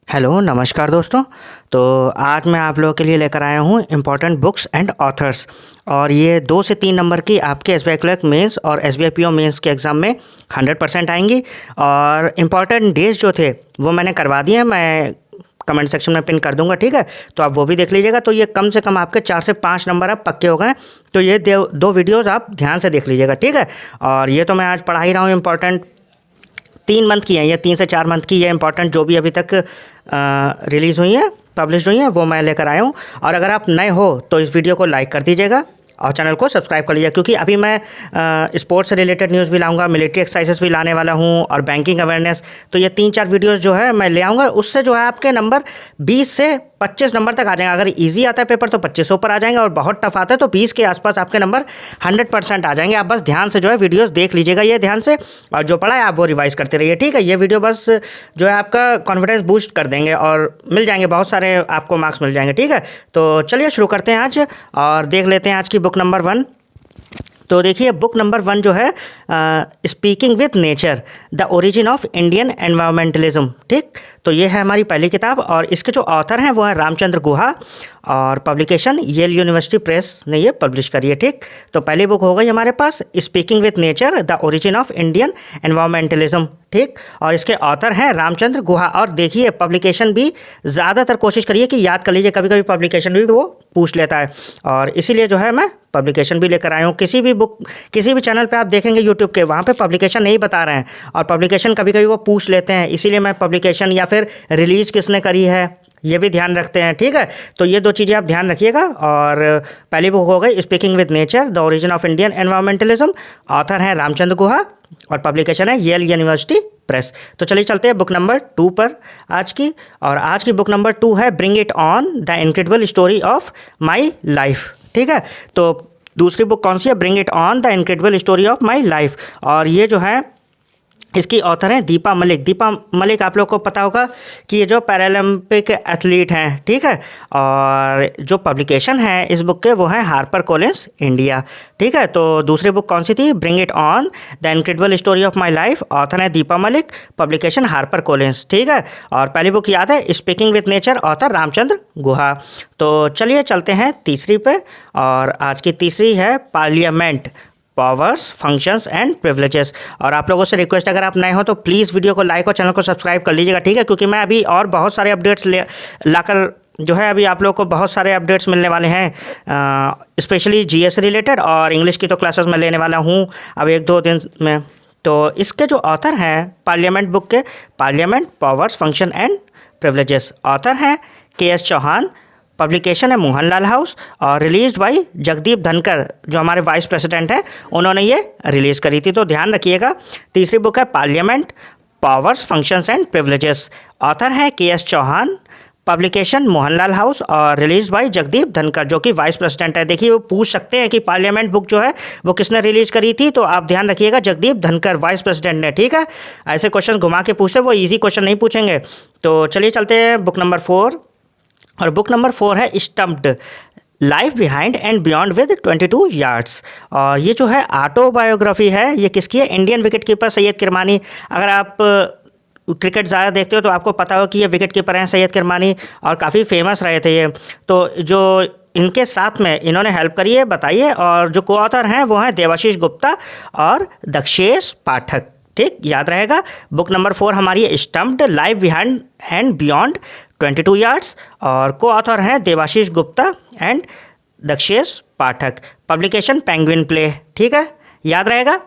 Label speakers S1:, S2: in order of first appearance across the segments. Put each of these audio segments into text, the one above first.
S1: Hello नमस्कार दोस्तों। तो आज मैं आप लोगों के लिए लेकर आया हूँ इम्पॉर्टेंट बुक्स एंड ऑथर्स। और ये 2 से 3 नंबर की आपके S B I clerk mains और S B I P O mains के एग्ज़ाम में 100% आएंगी। और इम्पॉर्टेंट डेज जो थे वो मैंने करवा दिए हैं, मैं कमेंट सेक्शन में पिन कर दूंगा, ठीक है। तो आप वो भी देख लीजिएगा। तो ये कम से कम आपके 4 से 5 नंबर अब पक्के हो गए हैं। तो ये दो वीडियोज़ आप ध्यान से देख लीजिएगा, ठीक है। और ये तो मैं आज पढ़ा ही रहा हूँ, इम्पॉर्टेंट 3 मंथ की हैं, ये 3 से 4 मंथ की ये इंपॉर्टेंट जो भी अभी तक रिलीज़ हुई हैं, पब्लिश हुई हैं, वो मैं लेकर आया हूँ। और अगर आप नए हो तो इस वीडियो को लाइक कर दीजिएगा और चैनल को सब्सक्राइब कर लीजिएगा, क्योंकि अभी मैं स्पोर्ट्स से रिलेटेड न्यूज़ भी लाऊंगा, मिलिट्री एक्सरसाइजेस भी लाने वाला हूँ और बैंकिंग अवेयरनेस। तो ये 3-4 वीडियोज़ जो है मैं ले आऊँगा, उससे जो है आपके नंबर 20 से 25 नंबर तक आ जाएंगे। अगर ईजी आता है पेपर तो 2500 पर आ जाएंगे, और बहुत टफ आता है तो 20 के आसपास आपके नंबर 100% आ जाएंगे। आप बस ध्यान से जो है वीडियोज़ देख लीजिएगा, ये ध्यान से, और जो पढ़ा है आप वो रिवाइज़ करते रहिए, ठीक है। ये वीडियो बस जो है आपका कॉन्फिडेंस बूस्ट कर देंगे और मिल जाएंगे, बहुत सारे आपको मार्क्स मिल जाएंगे, ठीक है। तो चलिए शुरू करते हैं आज और देख लेते हैं आज की बुक नंबर 1। तो देखिए बुक नंबर 1 जो है speaking with nature the origin of Indian environmentalism, ठीक। तो ये है हमारी पहली किताब और इसके जो ऑथर हैं वो हैं रामचंद्र गुहा, और पब्लिकेशन येल यूनिवर्सिटी प्रेस ने ये पब्लिश करी है, ठीक। तो पहली बुक हो गई हमारे पास speaking with nature the origin of Indian environmentalism, ठीक। और इसके ऑथर हैं रामचंद्र गुहा। और देखिए पब्लिकेशन भी ज़्यादातर कोशिश करिए कि याद कर लीजिए, कभी कभी पब्लिकेशन भी वो पूछ लेता है, और इसीलिए जो है मैं पब्लिकेशन भी लेकर आया हूँ। किसी भी चैनल पे आप देखेंगे यूट्यूब के, वहाँ पे पब्लिकेशन नहीं बता रहे हैं, और पब्लिकेशन कभी कभी वो पूछ लेते हैं, इसीलिए मैं पब्लिकेशन या फिर रिलीज़ किसने करी है ये भी ध्यान रखते हैं, ठीक है। तो ये 2 चीज़ें आप ध्यान रखिएगा। और पहली बुक हो गई speaking with nature the origin of Indian environmentalism, author हैं रामचंद्र गुहा और पब्लिकेशन है येल यूनिवर्सिटी प्रेस। तो चलिए चलते हैं बुक नंबर 2 पर आज की। और आज की बुक नंबर 2 है bring it on the incredible story of my life, ठीक है। तो दूसरी बुक कौन सी है? Bring it on the incredible story of my life. और ये जो है इसकी ऑथर हैं दीपा मलिक। दीपा मलिक आप लोग को पता होगा कि ये जो पैरालंपिक एथलीट हैं, ठीक है। और जो पब्लिकेशन है इस बुक के वो हैं हार्पर कॉलिंस इंडिया, ठीक है। तो दूसरी बुक कौन सी थी? Bring it on the incredible story of my life, author है Deepa Malik, publication Harper Collins, ठीक है। और पहली बुक याद है speaking with nature, author Ramachandra Guha. तो चलिए चलते हैं तीसरी पे, और आज की तीसरी है parliament powers functions and privileges. और आप लोगों से रिक्वेस्ट, अगर आप नए हो तो प्लीज़ वीडियो को लाइक और चैनल को सब्सक्राइब कर लीजिएगा, ठीक है। क्योंकि मैं अभी और बहुत सारे अपडेट्स लाकर जो है अभी आप लोगों को बहुत सारे अपडेट्स मिलने वाले हैं, स्पेशली जीएस से रिलेटेड, और इंग्लिश की तो क्लासेस मैं लेने वाला हूँ अब 1-2 दिन में। तो इसके जो ऑथर हैं पार्लियामेंट बुक के, parliament powers function and privileges, author हैं के.एस. चौहान, पब्लिकेशन है मोहनलाल हाउस, और रिलीज्ड बाय जगदीप धनकर जो हमारे वाइस प्रेसिडेंट हैं, उन्होंने ये रिलीज़ करी थी। तो ध्यान रखिएगा। तीसरी बुक है parliament powers functions and privileges, author हैं K S. Chauhan, publication Mohanlal house, और रिलीज बाय जगदीप धनकर जो कि वाइस प्रेसिडेंट है। देखिए वो पूछ सकते हैं कि पार्लियामेंट बुक जो है वो किसने रिलीज़ करी थी, तो आप ध्यान रखिएगा जगदीप धनकर वाइस प्रेसिडेंट ने, ठीक है। ऐसे क्वेश्चन घुमा के पूछते, वो ईजी क्वेश्चन नहीं पूछेंगे। तो चलिए चलते हैं बुक नंबर 4, और बुक नंबर 4 है stumped life behind and beyond with 22 yards. और ये जो है ऑटोबायोग्राफी है, ये किसकी है? Indian wicket keeper Syed Kirmani. अगर आप क्रिकेट ज़्यादा देखते हो तो आपको पता हो कि ये विकेट कीपर हैं सैयद किरमानी, और काफ़ी फेमस रहे थे ये। तो जो इनके साथ में इन्होंने हेल्प करी है बताइए, और जो को ऑथर हैं वो हैं देवाशीष गुप्ता और दक्षेश पाठक, ठीक, याद रहेगा। बुक नंबर 4 हमारी है stumped life behind and beyond 22 yards, और को ऑथर हैं Devashish Gupta and Dakshesh Pathak, publication Penguin play, ठीक है, याद रहेगा।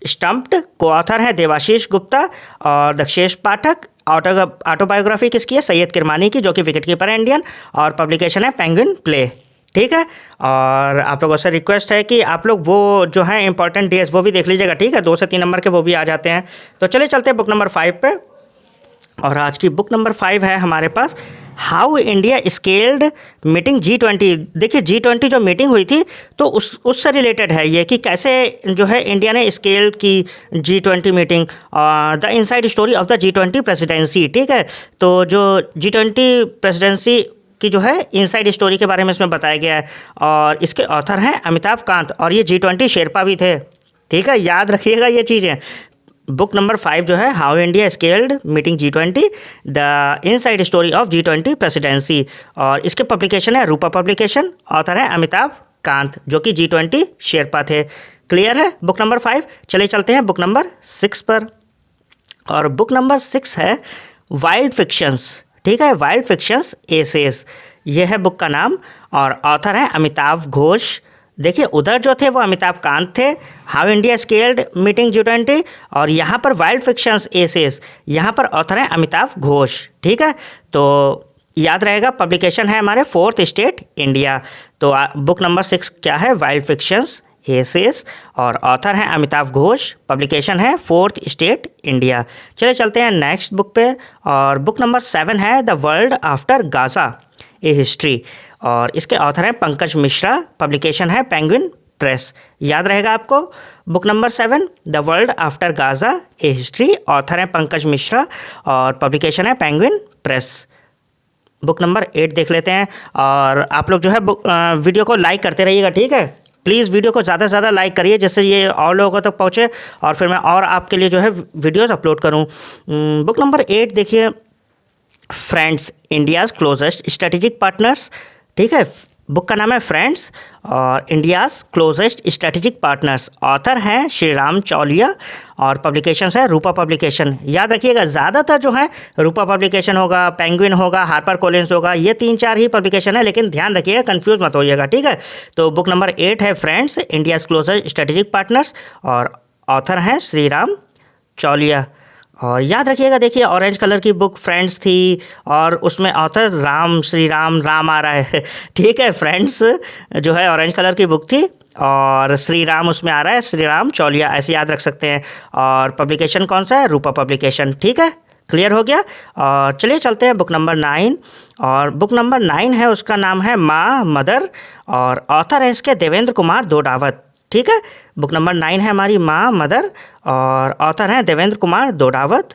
S1: स्टम्प्ड को ऑथर हैं देवाशीष गुप्ता और दक्षेश पाठक, ऑटोबायोग्राफी किसकी है? सैयद किरमानी की, जो कि विकेट कीपर है इंडियन, और पब्लिकेशन है पेंगुइन प्ले, ठीक है। और आप लोगों से रिक्वेस्ट है कि आप लोग वो जो है इंपॉर्टेंट डेज वो भी देख लीजिएगा, ठीक है। 2 से 3 नंबर के वो भी आ जाते हैं। तो चलिए चलते हैं बुक नंबर 5 पे, और आज की बुक नंबर 5 है हमारे पास how India scaled meeting G20। देखिए G20 जो मीटिंग हुई थी तो उससे रिलेटेड है ये, कि कैसे जो है इंडिया ने स्केल की G20 मीटिंग, और the inside story of the G20 presidency, ठीक है। तो जो G20 प्रेसिडेंसी की जो है इनसाइड स्टोरी के बारे में इसमें बताया गया है, और इसके ऑथर हैं अमिताभ कांत, और ये G20 शेरपा भी थे, ठीक है, याद रखिएगा ये चीज़ें। बुक नंबर 5 जो है how India scaled meeting G20 the inside story of G20 presidency, और इसके पब्लिकेशन है रूपा पब्लिकेशन, ऑथर है अमिताभ कांत जो कि G20 शेरपा थे। क्लियर है बुक नंबर 5। चलिए चलते हैं बुक नंबर 6 पर, और बुक नंबर 6 है वाइल्ड फिक्शंस। ठीक है, वाइल्ड फिक्शंस एसेस, ये है बुक का नाम, और ऑथर है अमिताभ घोष। देखिए उधर जो थे वो अमिताभ कांत थे, how India scaled meeting G20, और यहाँ पर वाइल्ड फिक्शंस एसेस, यहाँ पर ऑथर है अमिताभ घोष। ठीक है, तो याद रहेगा पब्लिकेशन है हमारे फोर्थ स्टेट इंडिया। तो बुक नंबर 6 क्या है, वाइल्ड फिक्शंस एसेस, और ऑथर हैं अमिताभ घोष, पब्लिकेशन है फोर्थ स्टेट इंडिया। चलिए चलते हैं नेक्स्ट बुक पे, और बुक नंबर 7 है the world after Gaza A history, और इसके ऑथर हैं पंकज मिश्रा, पब्लिकेशन है पेंगुइन प्रेस। याद रहेगा आपको book number 7 the world after Gaza A history, author हैं पंकज मिश्रा और पब्लिकेशन है पेंगुइन प्रेस। बुक नंबर 8 देख लेते हैं, और आप लोग जो है वीडियो को लाइक करते रहिएगा। ठीक है, प्लीज़ वीडियो को ज़्यादा से ज़्यादा लाइक करिए जिससे ये और लोगों तक पहुँचे और फिर मैं और आपके लिए जो है वीडियोस अपलोड करूँ। बुक नंबर 8 देखिए, friends India's closest strategic partners. ठीक है, बुक का नाम है फ्रेंड्स और India's closest strategic partners, author हैं श्री राम चौलिया और पब्लिकेशंस है रूपा पब्लिकेशन। याद रखिएगा ज़्यादातर जो है रूपा पब्लिकेशन होगा, पेंगुइन होगा, हार्पर कोलिंस होगा, ये 3-4 ही पब्लिकेशन है, लेकिन ध्यान रखिएगा कंफ्यूज मत होइएगा। ठीक है, तो बुक नंबर 8 है friends India's closest strategic partners, और ऑथर हैं श्री राम चौलिया। और याद रखिएगा, देखिए ऑरेंज कलर की बुक फ्रेंड्स थी और उसमें ऑथर राम, श्री राम, राम आ रहा है। ठीक है, फ्रेंड्स जो है ऑरेंज कलर की बुक थी और श्री राम उसमें आ रहा है, श्री राम चौलिया, ऐसे याद रख सकते हैं। और पब्लिकेशन कौन सा है, रूपा पब्लिकेशन। ठीक है, क्लियर हो गया। और चलिए चलते हैं बुक नंबर 9, और बुक नंबर 9 है उसका नाम है माँ मदर, और ऑथर है इसके देवेंद्र कुमार दोडावत। ठीक है, बुक नंबर 9 है हमारी माँ मदर और ऑथर हैं Devendra Kumar Dodawat.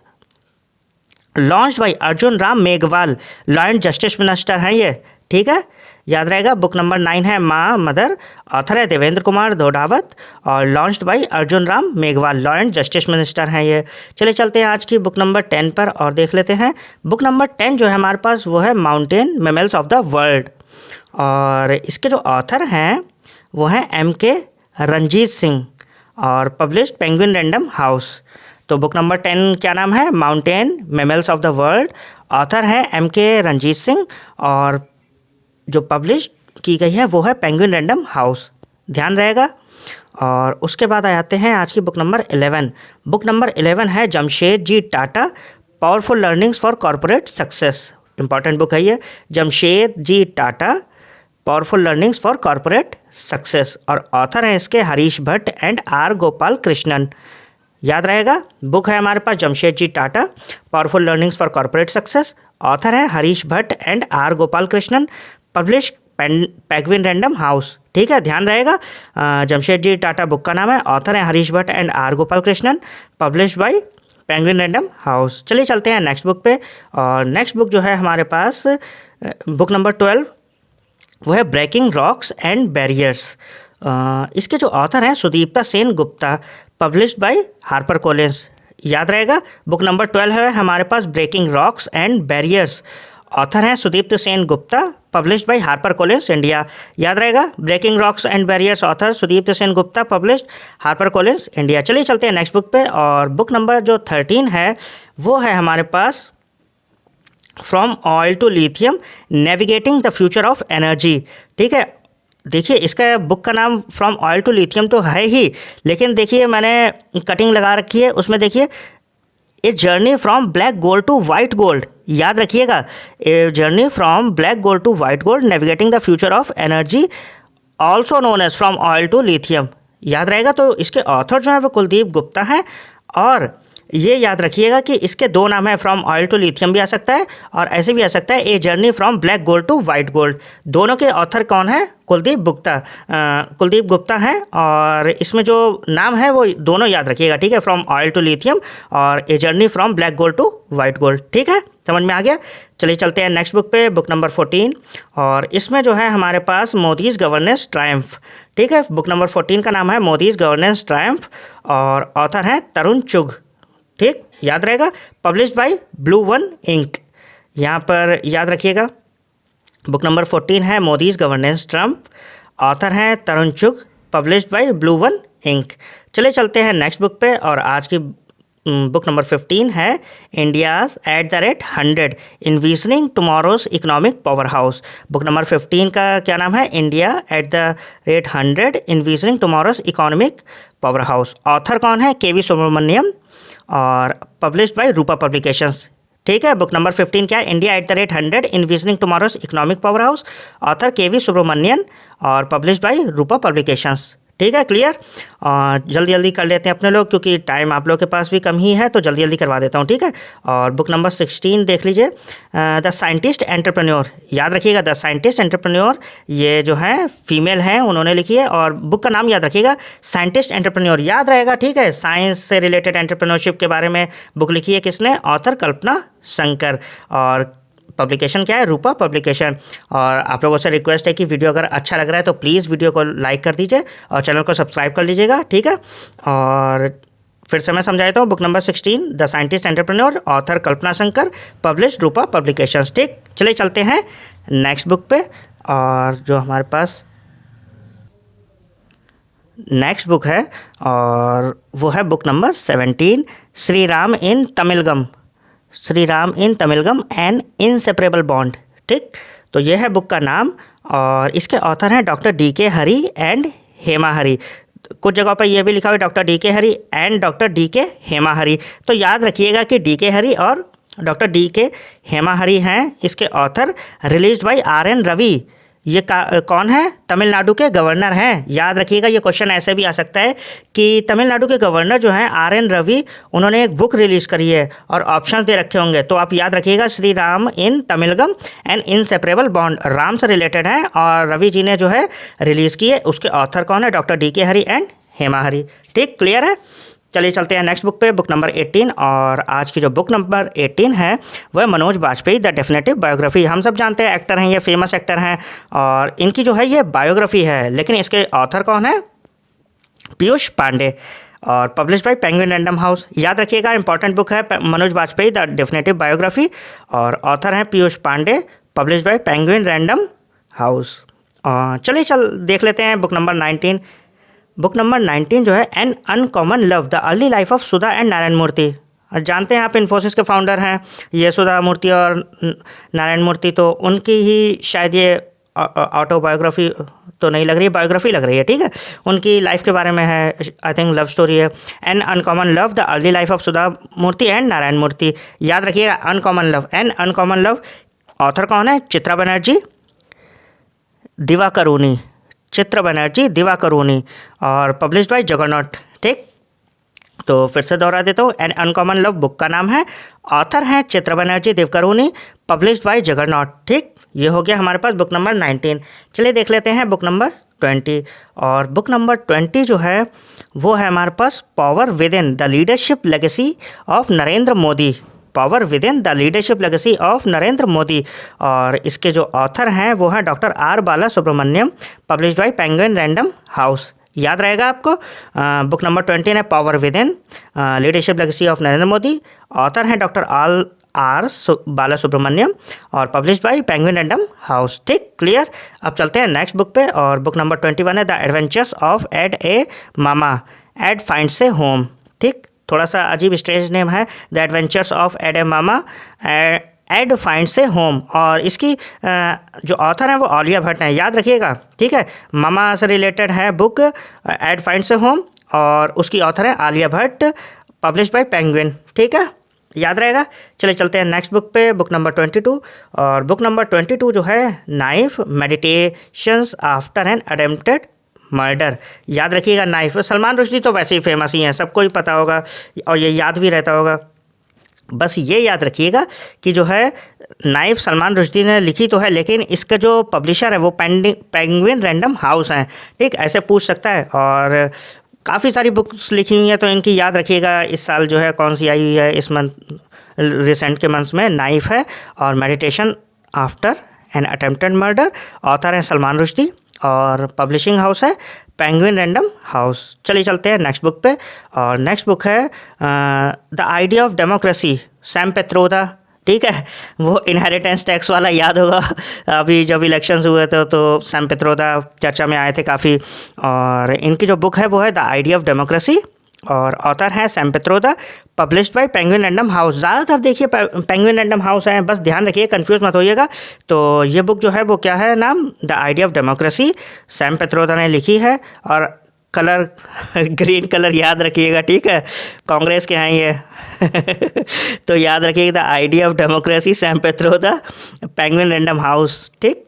S1: Launched by Arjun Ram Meghwal, law and justice minister हैं ये। ठीक है, याद रहेगा बुक नंबर 9 है माँ मदर, ऑथर है देवेंद्र कुमार दोडावत और launched by Arjun Ram Meghwal, law and justice minister हैं ये। चलिए चलते हैं आज की बुक नंबर 10 पर और देख लेते हैं। बुक नंबर 10 जो है हमारे पास वो है mountain mammals of the world, और इसके जो ऑथर हैं वो हैं MK रंजीत सिंह और पब्लिश्ड पेंगुइन रैंडम हाउस। तो बुक नंबर 10 क्या नाम है, mountain mammals of the world, author है MK रंजीत सिंह और जो पब्लिश की गई है वो है पेंगुइन रैंडम हाउस, ध्यान रहेगा। और उसके बाद आ जाते हैं आज की बुक नंबर 11। बुक नंबर 11 है Jamshed ji Tata, powerful learnings for corporate success. Important book है ये, Jamshed ji Tata powerful learnings for corporate success, और ऑथर हैं इसके हरीश भट्ट एंड R गोपाल कृष्णन। याद रहेगा, बुक है हमारे पास Jamshed ji Tata powerful learnings for corporate success, author है Harish Bhatt and R Gopal Krishnan, publish Penguin Random House. ठीक है, ध्यान रहेगा, जमशेद जी टाटा बुक का नाम है, ऑथर है Harish Bhatt and R Gopal Krishnan, publish by Penguin Random House. चलिए चलते हैं नेक्स्ट बुक पे, और नेक्स्ट बुक जो है हमारे पास बुक नंबर 12 वो है ब्रेकिंग रॉक्स एंड बैरियर्स। इसके जो ऑथर हैं Sudipta Sen Gupta, published by Harper Collins. याद रहेगा, बुक नंबर 12 है हमारे पास breaking rocks and barriers, author हैं Sudipta Sen Gupta, published by Harper Collins India. याद रहेगा, breaking rocks and barriers, author Sudipta Sen Gupta, published Harper Collins India. चलिए चलते हैं नेक्स्ट बुक पे, और बुक नंबर जो 13 है वो है हमारे पास from oil to lithium navigating the future of energy. ठीक है, देखिए इसका बुक का नाम फ्रॉम ऑयल टू लिथियम तो है ही, लेकिन देखिए मैंने कटिंग लगा रखी है, उसमें देखिए a journey from black gold to white gold. याद रखिएगा, a journey from black gold to white gold navigating the future of energy, also known as from oil to lithium. याद रहेगा, तो इसके ऑथर जो है वो कुलदीप गुप्ता है, और ये याद रखिएगा कि इसके 2 नाम है, फ्रॉम ऑयल टू लिथियम भी आ सकता है और ऐसे भी आ सकता है a journey from black gold to white gold. दोनों के ऑथर कौन है, कुलदीप गुप्ता हैं, और इसमें जो नाम है वो दोनों याद रखिएगा। ठीक है, फ्रॉम ऑयल टू लिथियम और a journey from black gold to white gold. ठीक है, समझ में आ गया। चलिए चलते हैं नेक्स्ट बुक पे, बुक नंबर 14, और इसमें जो है हमारे पास मोदीज गवर्नेंस ट्रायम्फ। ठीक है, बुक नंबर 14 का नाम है मोदीज गवर्नेंस ट्रायम्फ और ऑथर हैं तरुण चुग। ठीक, याद रहेगा। Published by Blue One Ink, यहाँ पर याद रखिएगा। बुक नंबर 14 है मोदीज गवर्नेंस ट्रम्प, ऑथर हैं Tarun Chugh, published by Blue One Ink. चले चलते हैं नेक्स्ट बुक पे, और आज की बुक नंबर 15 है India's @100 envisioning tomorrow's economic power house. Book number 15 का क्या नाम है? India @100 envisioning tomorrow's economic power house. Author कौन है? KV सुब्रमण्यम, और पब्लिश्ड बाय रूपा पब्लिकेशंस। ठीक है, बुक नंबर 15 क्या है? India @100 envisioning tomorrow's economic power house, author KV Subramanian, और पब्लिश्ड बाय रूपा पब्लिकेशंस। ठीक है, क्लियर। और जल्दी जल्दी कर लेते हैं अपने लोग, क्योंकि टाइम आप लोग के पास भी कम ही है, तो जल्दी जल्दी करवा देता हूँ। ठीक है, और बुक नंबर 16 देख लीजिए, द साइंटिस्ट एंटरप्रेन्योर। याद रखिएगा, द साइंटिस्ट एंटरप्रेन्योर, ये जो है फीमेल हैं, उन्होंने लिखी है, और बुक का नाम याद रखिएगा, साइंटिस्ट एंटरप्रेन्योर, याद रहेगा। ठीक है, साइंस से रिलेटेड एंटरप्रेन्योरशिप के बारे में बुक लिखी है किसने? ऑथर कल्पना शंकर, और पब्लिकेशन क्या है? रूपा पब्लिकेशन। और आप लोगों से रिक्वेस्ट है कि वीडियो अगर अच्छा लग रहा है तो प्लीज़ वीडियो को लाइक कर दीजिए और चैनल को सब्सक्राइब कर लीजिएगा। ठीक है, और फिर से मैं समझा देता हूँ। Book number 16 the scientist entrepreneur, author Kalpana Shankar, published Rupa publications. ठीक, चलिए चलते हैं नेक्स्ट बुक पे, और जो हमारे पास नेक्स्ट बुक है, और वो है book number 17 Shri Ram in Tamilagam, Shri Ram in Tamilagam an inseparable bond. ठीक, तो ये है बुक का नाम, और इसके ऑथर हैं doctor DK Hari and Hema Hari. कुछ जगहों पर यह भी लिखा हुआ है doctor DK Hari and doctor DK Hema Hari, तो याद रखिएगा कि DK हरी और डॉक्टर DK हेमा हरी हैं इसके author. Released by RN Ravi, ये कौन है? तमिलनाडु के गवर्नर हैं। याद रखिएगा, ये क्वेश्चन ऐसे भी आ सकता है कि तमिलनाडु के गवर्नर जो हैं RN रवि, उन्होंने एक बुक रिलीज़ करी है और ऑप्शन दे रखे होंगे, तो आप याद रखिएगा Shri Ram in Tamilagam and inseparable bond, Ram से रिलेटेड है, और रवि जी ने जो है रिलीज़ की है, उसके ऑथर कौन है? Doctor DK Hari and Hema Hari. ठीक, क्लियर है। चलिए चलते हैं नेक्स्ट बुक पे, बुक नंबर 18, और आज की जो बुक नंबर 18 है वह Manoj Bajpayee the definitive biography. हम सब जानते हैं एक्टर हैं, ये फेमस एक्टर हैं, और इनकी जो है ये बायोग्राफी है, लेकिन इसके ऑथर कौन है? पीयूष पांडे, और published by Penguin Random House. याद रखिएगा, इंपॉर्टेंट बुक है Manoj Bajpayee the definitive biography, और ऑथर हैं Piyush Pandey, published by Penguin Random House. चलिए देख लेते हैं बुक नंबर 19। बुक नंबर 19 जो है an uncommon love the early life of Sudha and Narayana Murthy. जानते हैं आप इन्फोसिस के फाउंडर हैं ये सुधा मूर्ति और नारायण मूर्ति, तो उनकी ही शायद ये ऑटोबायोग्राफी तो नहीं लग रही है, बायोग्राफी लग रही है। ठीक है, उनकी लाइफ के बारे में है, आई थिंक लव स्टोरी है। An uncommon love the early life of Sudha Murty and Narayana Murthy. याद रखिएगा, uncommon love, an uncommon love. Author कौन है? चित्रा बनर्जी, दिवाकरुणी, चित्र बनर्जी, दिवाकरुणी, और पब्लिश्ड बाय जगरनॉट। ठीक, तो फिर से दोहरा देता हूँ, एन अनकॉमन लव बुक का नाम है, ऑथर हैं चित्र Banerjee, Divakaruni, published by juggernaut. ठीक, ये हो गया हमारे पास बुक नंबर 19। चलिए देख लेते हैं बुक नंबर 20, और बुक नंबर 20 जो है वो है हमारे पास power within the leadership legacy of Narendra Modi, power within the leadership legacy of Narendra Modi, और इसके जो ऑथर हैं वो हैं doctor R Bala Subramaniam, published by Penguin Random House. याद रहेगा आपको, बुक नंबर 20 है power within leadership legacy of Narendra Modi, author हैं डॉक्टर R बाला सुब्रमण्यम, और published by Penguin Random House. ठीक, क्लियर। अब चलते हैं नेक्स्ट बुक पे, और बुक नंबर 21 है the adventures of Ed a Mamma, Ed finds a home. ठीक, थोड़ा सा अजीब स्ट्रेंज नेम है, the adventures of Ed a Mamma Ed finds a home, और इसकी जो ऑथर हैं वो आलिया भट्ट हैं। याद रखिएगा, ठीक है, मामा से रिलेटेड है book Ed finds a home, और उसकी ऑथर है Alia Bhatt, published by Penguin. ठीक है, याद रहेगा। चलिए चलते हैं नेक्स्ट बुक पे, बुक नंबर 22, और बुक नंबर 22 जो है knife meditations after an attempted murder. याद रखिएगा, नाइफ, सलमान रुश्दी तो वैसे ही फेमस ही हैं, सबको ही पता होगा और ये याद भी रहता होगा। बस ये याद रखिएगा कि जो है नाइफ सलमान रुश्दी ने लिखी तो है, लेकिन इसका जो पब्लिशर है वो पेंगुइन रैंडम हाउस हैं। ठीक, ऐसे पूछ सकता है, और काफ़ी सारी बुक्स लिखी हुई हैं, तो इनकी याद रखिएगा। इस साल जो है कौन सी आई हुई है, इस मंथ, रिसेंट के मंथ्स में नाइफ है, और meditation after an attempted murder, author हैं सलमान रुश्दी, और पब्लिशिंग हाउस है पेंगुइन रैंडम हाउस। चलिए चलते हैं नेक्स्ट बुक पे। और नेक्स्ट बुक है the idea of democracy, Sam Pitroda. ठीक है, वो इनहेरिटेंस टैक्स वाला याद होगा, अभी जब इलेक्शंस हुए थे तो सैम पेत्रोदा चर्चा में आए थे काफ़ी। और इनकी जो बुक है वो है द आइडिया ऑफ डेमोक्रेसी और ऑथर हैं Sam Pitroda, published by Penguin Random House. ज़्यादातर देखिए पेंगुइन रैंडम हाउस है, बस ध्यान रखिए, कंफ्यूज मत होइएगा। तो ये बुक जो है वो क्या है, नाम the idea of democracy, Sam Pitroda ने लिखी है। और कलर ग्रीन कलर याद रखिएगा, ठीक है, कांग्रेस के हैं ये तो याद रखिएगा the idea of democracy, Sam Pitroda, Penguin Random House. ठीक,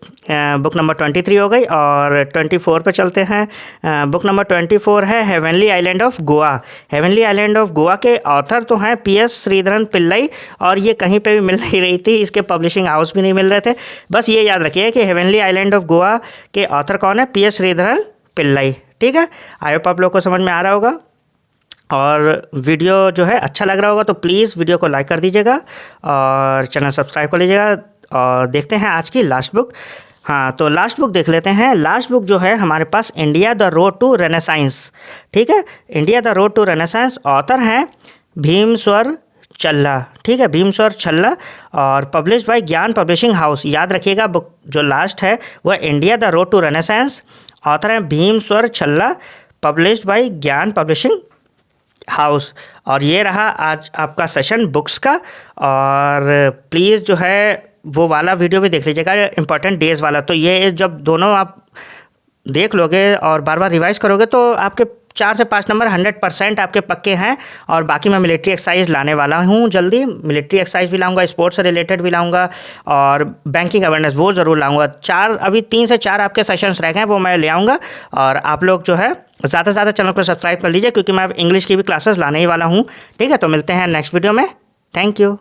S1: बुक नंबर 23 हो गई। और 24 पे चलते हैं। बुक नंबर 24 है heavenly island of Goa. Heavenly island of Goa के ऑथर तो हैं PS श्रीधरन पिल्लई, और ये कहीं पे भी मिल नहीं रही थी, इसके पब्लिशिंग हाउस भी नहीं मिल रहे थे। बस ये याद रखिए कि हेवनली आइलैंड ऑफ गोवा के ऑथर कौन है, PS श्रीधरन पिल्लई। ठीक है, आई होप आप लोग को समझ में आ रहा होगा। और वीडियो जो है अच्छा लग रहा होगा तो प्लीज़ वीडियो को लाइक कर दीजिएगा और चैनल सब्सक्राइब कर लीजिएगा। और देखते हैं आज की लास्ट बुक। हाँ, तो लास्ट बुक देख लेते हैं। लास्ट बुक जो है हमारे पास India the road to renaissance. ठीक है, India the road to renaissance, author हैं भीमस्वर चल्ला। ठीक है, भीमस्वर चल्ला, और published by Gyan publishing house. याद रखिएगा बुक जो लास्ट है वह India the road to renaissance, author हैं Bhimeswar Challa, published by Gyan publishing house. और ये रहा आज आपका सेशन बुक्स का। और प्लीज़ जो है वो वाला वीडियो भी देख लीजिएगा, इंपॉर्टेंट डेज़ वाला। तो ये जब दोनों आप देख लोगे और बार बार रिवाइज करोगे तो आपके 4 से 5 नंबर 100% आपके पक्के हैं। और बाकी मैं मिलिट्री एक्सरसाइज लाने वाला हूँ जल्दी, मिलिट्री एक्सरसाइज भी लाऊंगा, स्पोर्ट्स से रिलेटेड भी लाऊंगा, और बैंकिंग अवेयरनेस वो ज़रूर लाऊंगा। 4 अभी 3 से 4 आपके सेशंस रह गए हैं, वो मैं ले आऊँगा। और आप लोग जो है ज़्यादा से ज़्यादा चैनल को सब्सक्राइब कर लीजिए, क्योंकि मैं अब इंग्लिश की भी क्लासेस लाने ही वाला हूँ। ठीक है, तो मिलते हैं नेक्स्ट वीडियो में। Thank you.